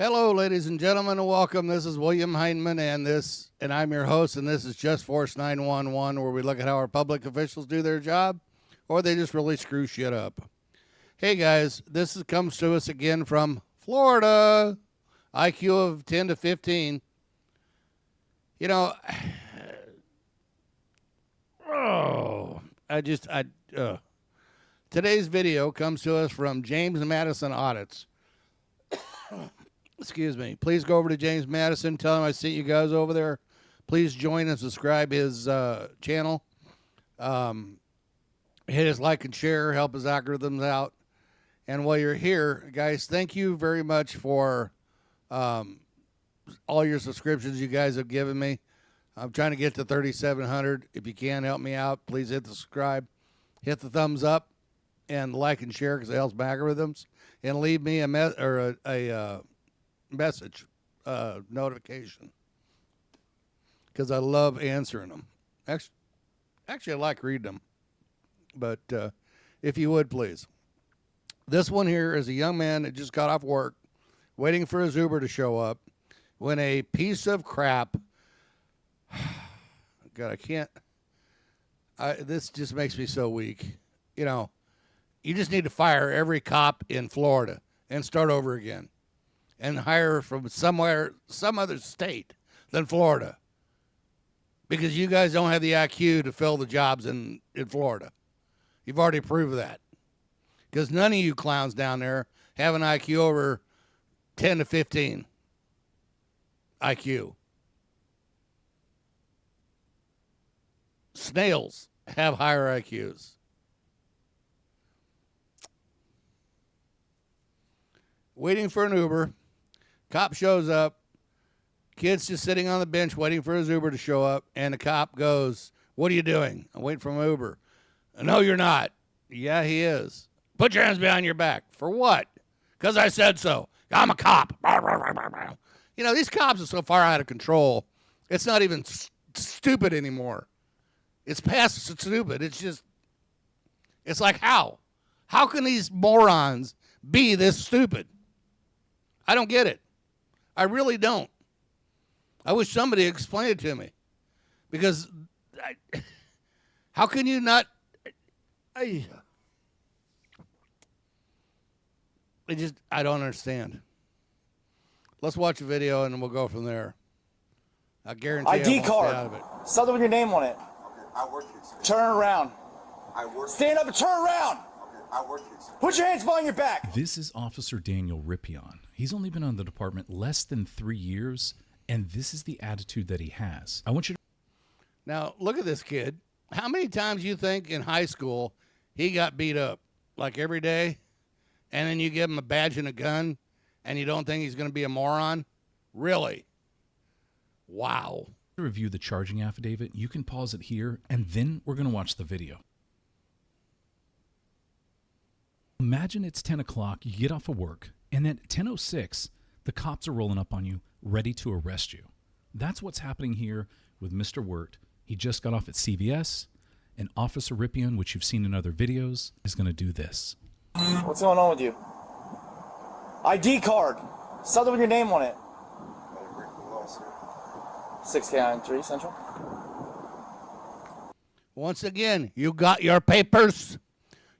Hello, ladies and gentlemen, and welcome. This is William Heineman, and I'm your host, and this is Just Force 911, where we look at how our public officials do their job, or they just really screw shit up. Hey, guys, comes to us again from Florida. IQ of 10 to 15. You know, today's video comes to us from James Madison Audits. Excuse me. Please go over to James Madison. Tell him I sent you guys over there. Please join and subscribe his channel. Hit his like and share. Help his algorithms out. And while you're here, guys, thank you very much for all your subscriptions you guys have given me. I'm trying to get to 3,700. If you can help me out, please hit the subscribe. Hit the thumbs up and like and share because it helps my algorithms. And leave me a message notification because I love answering them. Actually, I like reading them. But if you would, please. This one here is a young man that just got off work, waiting for his Uber to show up, when a piece of crap. God, I can't. This just makes me so weak. You know, you just need to fire every cop in Florida and start over again. And hire from some other state than Florida. Because you guys don't have the IQ to fill the jobs in Florida. You've already proved that. Because none of you clowns down there have an IQ over 10 to 15 IQ. Snails have higher IQs. Waiting for an Uber. Cop shows up. Kid's just sitting on the bench waiting for his Uber to show up. And the cop goes, "What are you doing?" "I'm waiting for my Uber." "No, you're not." "Yeah, he is." "Put your hands behind your back." "For what?" "Because I said so. I'm a cop." You know, these cops are so far out of control. It's not even stupid anymore. It's past stupid. It's like how? How can these morons be this stupid? I don't get it. I really don't. I wish somebody explained it to me. Because how can you not? I don't understand. Let's watch a video and we'll go from there. I guarantee ID card. Out of it. Something with your name on it. Okay, I work here, sir. Turn around. I work. Stand up and turn around. Okay, I work here, sir. Put your hands behind your back. This is Officer Daniel Rippeon. He's only been on the department less than 3 years, and this is the attitude that he has. I want you to... Now, look at this kid. How many times you think in high school he got beat up? Like every day? And then you give him a badge and a gun, and you don't think he's going to be a moron? Really? Wow. To review the charging affidavit, you can pause it here, and then we're going to watch the video. Imagine it's 10 o'clock, you get off of work, and at 10:06, the cops are rolling up on you, ready to arrest you. That's what's happening here with Mr. Wirt. He just got off at CVS, and Officer Rippeon, which you've seen in other videos, is going to do this. What's going on with you? ID card. Something with your name on it. 6K93 Central. Once again, you got your papers.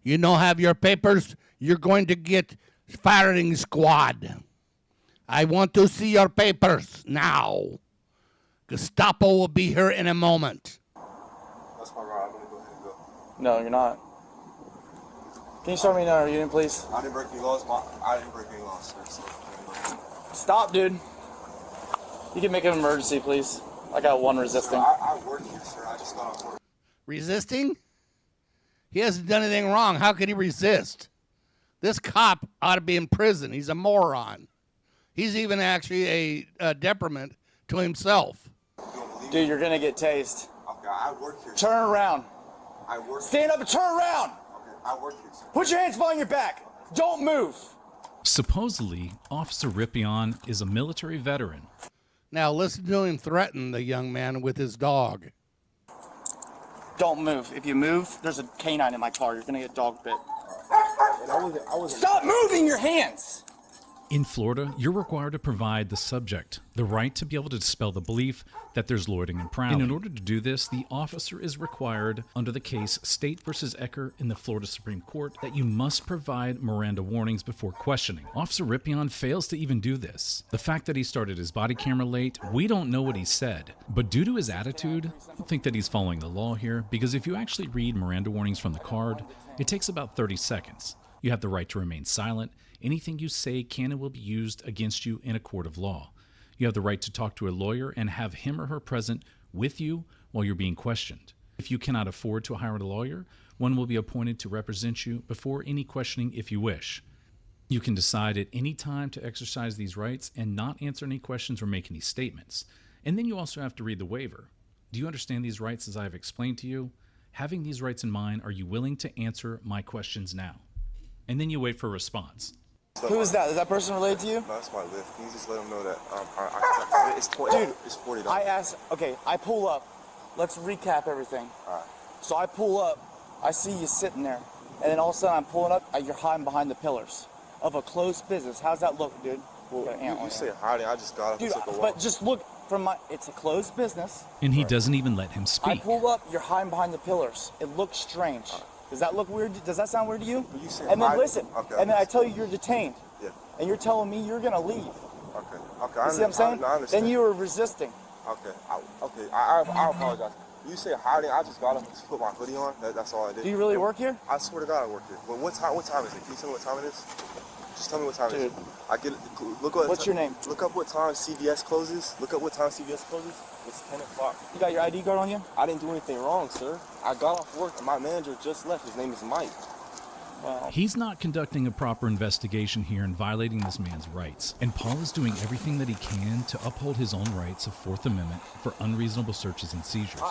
You don't have your papers, you're going to get firing squad. I want to see your papers now. Gestapo will be here in a moment. That's my ride. I'm gonna go ahead and go. No, you're not. Can you start me another unit, please? I didn't break any laws. I didn't break any laws, sir. So Stop, dude. You can make an emergency, please. I got one resisting. I work here, sir. I just got off work. Resisting? He hasn't done anything wrong. How could he resist? This cop ought to be in prison. He's a moron. He's even actually a detriment to himself. Dude, you're going to get tased. Okay, I work here. Turn around. I work. Stand up and turn around. Okay, I work here, sir. Put your hands behind your back. Don't move. Supposedly, Officer Rippeon is a military veteran. Now listen to him threaten the young man with his dog. Don't move. If you move, there's a canine in my car. You're going to get dog bit. I wasn't. Stop moving your hands. In Florida, you're required to provide the subject the right to be able to dispel the belief that there's loitering and prowling. And in order to do this, the officer is required, under the case State versus Ecker in the Florida Supreme Court, that you must provide Miranda warnings before questioning. Officer Rippeon fails to even do this. The fact that he started his body camera late, we don't know what he said. But due to his attitude, I don't think that he's following the law here, because if you actually read Miranda warnings from the card, it takes about 30 seconds. You have the right to remain silent. Anything you say can and will be used against you in a court of law. You have the right to talk to a lawyer and have him or her present with you while you're being questioned. If you cannot afford to hire a lawyer, one will be appointed to represent you before any questioning if you wish. You can decide at any time to exercise these rights and not answer any questions or make any statements. And then you also have to read the waiver. Do you understand these rights as I have explained to you? Having these rights in mind, are you willing to answer my questions now? And then you wait for a response. Who is that? Is that person related to you? No, that's my Lyft. Can you just let them know that it's Dude, it's $40. I asked, okay, I pull up. Let's recap everything. All right. So I pull up, I see you sitting there, and then all of a sudden I'm pulling up, you're hiding behind the pillars of a closed business. How's that look, dude? Well, you say hiding. I just got up Dude, and took a walk. but just look from it's a closed business. And he doesn't even let him I speak. pull up, you're hiding behind the pillars. It looks strange. Does that look weird? Does that sound weird to you? You say And then hiding. listen, Okay, and then I tell you you're detained. Yeah. And you're telling me you're gonna leave. Okay. Okay. You see what I'm saying? I understand. Then you were resisting. Okay. I apologize. You say hiding. I just got up and put my hoodie on. That's all I did. Do you really work here? I swear to God, I work here. But what time is it? Can you tell me what time it is? Just tell me what time it is. Dude. I get it. Look what. What's your name? Look up what time CVS closes. Look up what time CVS closes. It's 10 o'clock. You got your ID card on you? I didn't do anything wrong, sir. I got off work and my manager just left. His name is Mike. Well, He's not conducting a proper investigation here and violating this man's rights. And Paul is doing everything that he can to uphold his own rights of Fourth Amendment for unreasonable searches and seizures.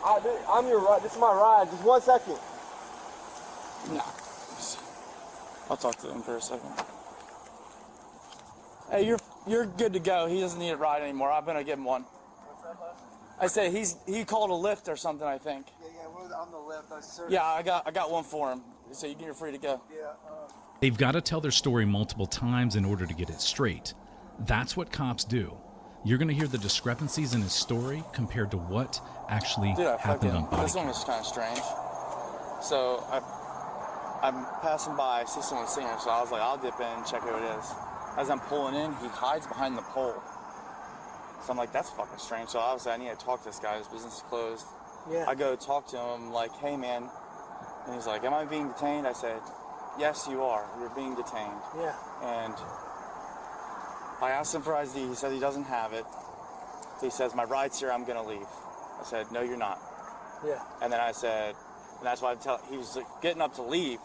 I'm your ride. This is my ride. Just 1 second. nah. I'll talk to him for a second. Hey, you're good to go. He doesn't need a ride anymore. I'm gonna give him one. I said he called a Lyft or something, I think. Yeah, we're on the left. Yeah, I got one for him. So you're free to go. They've got to tell their story multiple times in order to get it straight. That's what cops do. You're going to hear the discrepancies in his story compared to what actually Dude, happened on body this one cam. was kind of strange. So I'm passing by, I see someone singing, so I was like, I'll dip in and check who it is. As I'm pulling in, he hides behind the pole. So I'm like, that's fucking strange. So obviously I need to talk to this guy. His business is closed. Yeah. I go talk to him, like, hey man. And he's like, am I being detained? I said, yes, you are. You're being detained. Yeah. And I asked him for ID. He said he doesn't have it. He says, my ride's here, I'm gonna leave. I said, no, you're not. Yeah. And then I said, and that's why he was like, getting up to leave.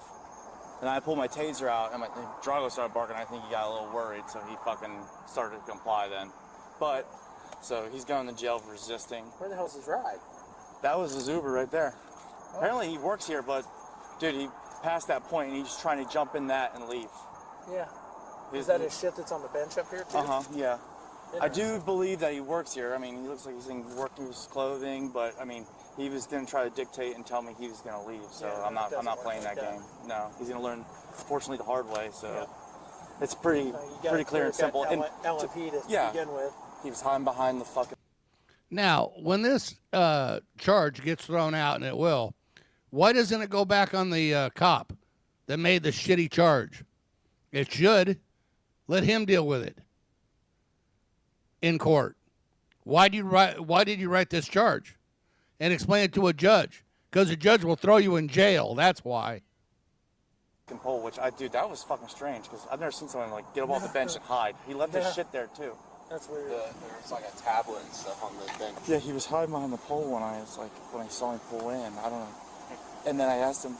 And I pulled my taser out, and Drago started barking. I think he got a little worried, so he fucking started to comply then. But, so he's going to jail for resisting. Where the hell's his ride? That was his Uber right there. Apparently he works here, but, dude, he passed that point, and he's trying to jump in that and leave. Yeah. Is that his shit that's on the bench up here, too? Uh-huh, yeah. I do believe that he works here. I mean, he looks like he's in working his clothing, but, I mean, he was going to try to dictate and tell me he was going to leave, so Yeah, I'm not work playing like that that. game. No, he's going to learn, fortunately, the hard way, so Yeah. it's pretty You got pretty clear and simple. And LMP to yeah. begin with. he was hiding behind the fucking... Now, when this charge gets thrown out, and it will, why doesn't it go back on the cop that made the shitty charge? It should. Let him deal with it in court. Why did you write this charge? And explain it to a judge. Because the judge will throw you in jail. That's why. pole, which dude, that was fucking strange, because I've never seen someone, like, get up off the bench and hide. He left his shit there, too. That's weird. There's like a tablet and stuff on the bench. Yeah, he was hiding behind the pole when I saw him pull in. I don't know. And then I asked him,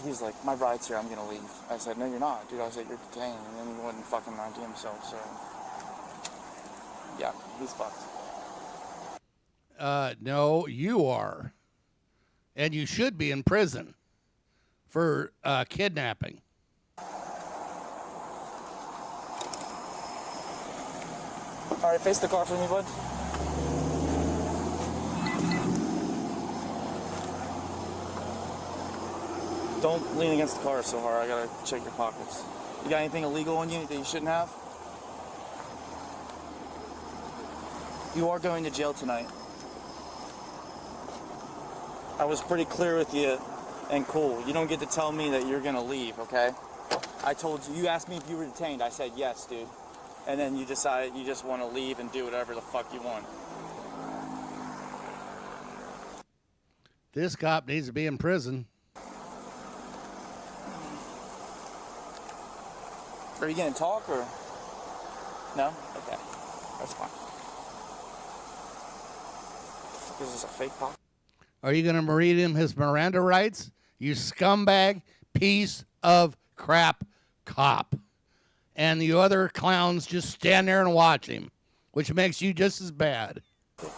he's like, my ride's here, I'm going to leave. I said, no, you're not, dude. I said, you're detained. And then he wouldn't fucking ID himself, so. Yeah, he's fucked. No, you are. And you should be in prison for kidnapping. All right, face the car for me, bud. Don't lean against the car so hard. I gotta check your pockets. You got anything illegal on you that you shouldn't have? You are going to jail tonight. I was pretty clear with you and cool. You don't get to tell me that you're gonna leave, okay? I told you, you asked me if you were detained. I said yes, dude. And then you decided you just want to leave and do whatever the fuck you want. This cop needs to be in prison. Are you gonna talk or? No? Okay. That's fine. What the fuck is this, a fake cop? Are you going to read him his Miranda rights? You scumbag piece of crap cop. And the other clowns just stand there and watch him, which makes you just as bad. Yeah.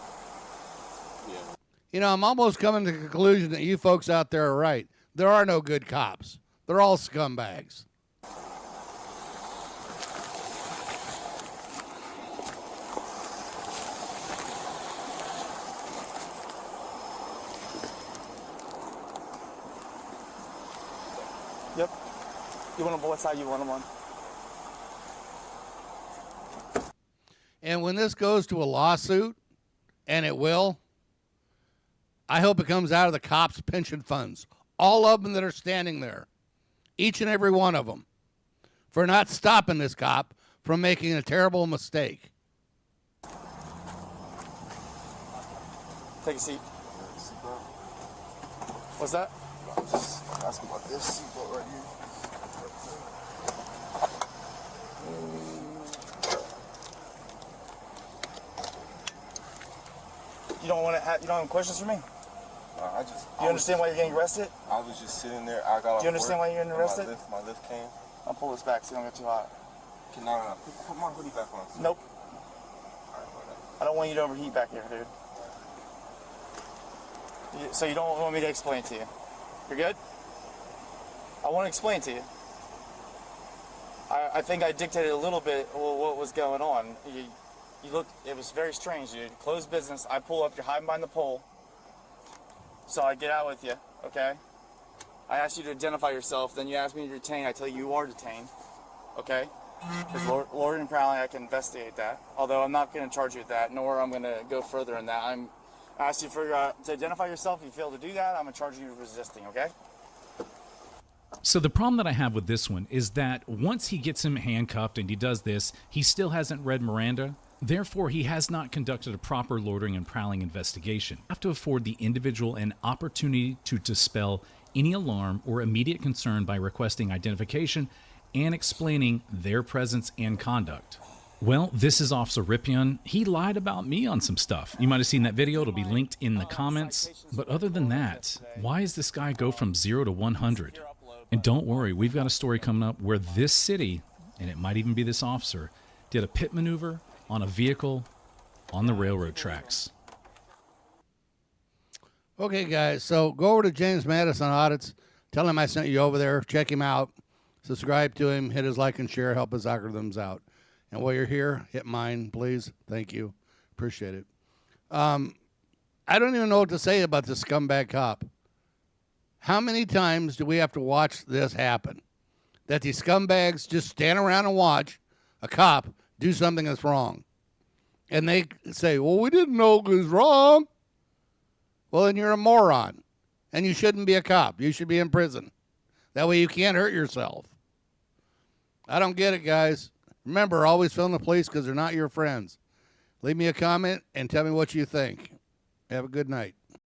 You know, I'm almost coming to the conclusion that you folks out there are right. There are no good cops. They're all scumbags. Yep. You want them, what side you want them on? And when this goes to a lawsuit, and it will, I hope it comes out of the cops' pension funds. All of them that are standing there. Each and every one of them. For not stopping this cop from making a terrible mistake. Take a seat. What's that? Just ask about this seatbelt right here. You don't want to have, you don't have questions for me? Do you understand why you're getting arrested? I was just sitting there. I got. Do you understand why you're getting arrested? My lift came. I'll pull this back so you don't get too hot. No. Put my hoodie back on. Nope. I don't want you to overheat back here, dude. So you don't want me to explain to you? You're good? I want to explain to you. I think I dictated a little bit what was going on. You look, it was very strange, dude. Closed business. I pull up, you're hiding behind the pole. So I get out with you, okay? I asked you to identify yourself, then you asked me to detain. I tell you you are detained, okay? Because Lord and Prowling, I can investigate that. Although I'm not going to charge you with that, nor I'm going to go further in that. I asked you to figure out to identify yourself. If you fail to do that, I'm going to charge you with resisting, okay? So the problem that I have with this one is that once he gets him handcuffed and he does this, he still hasn't read Miranda. Therefore, he has not conducted a proper loitering and prowling investigation. You have to afford the individual an opportunity to dispel any alarm or immediate concern by requesting identification and explaining their presence and conduct. Well, this is Officer Rippeon. He lied about me on some stuff. You might have seen that video. It'll be linked in the comments. But other than that, why does this guy go from 0 to 100? And don't worry, we've got a story coming up where this city, and it might even be this officer, did a pit maneuver on a vehicle on the railroad tracks. Okay, guys, so go over to James Madison Audits. Tell him I sent you over there. Check him out. Subscribe to him. Hit his like and share. Help his algorithms out. And while you're here, hit mine, please. Thank you. Appreciate it. I don't even know what to say about this scumbag cop. How many times do we have to watch this happen? That these scumbags just stand around and watch a cop do something that's wrong. And they say, well, we didn't know it was wrong. Well, then you're a moron. And you shouldn't be a cop. You should be in prison. That way you can't hurt yourself. I don't get it, guys. Remember, always film the police because they're not your friends. Leave me a comment and tell me what you think. Have a good night.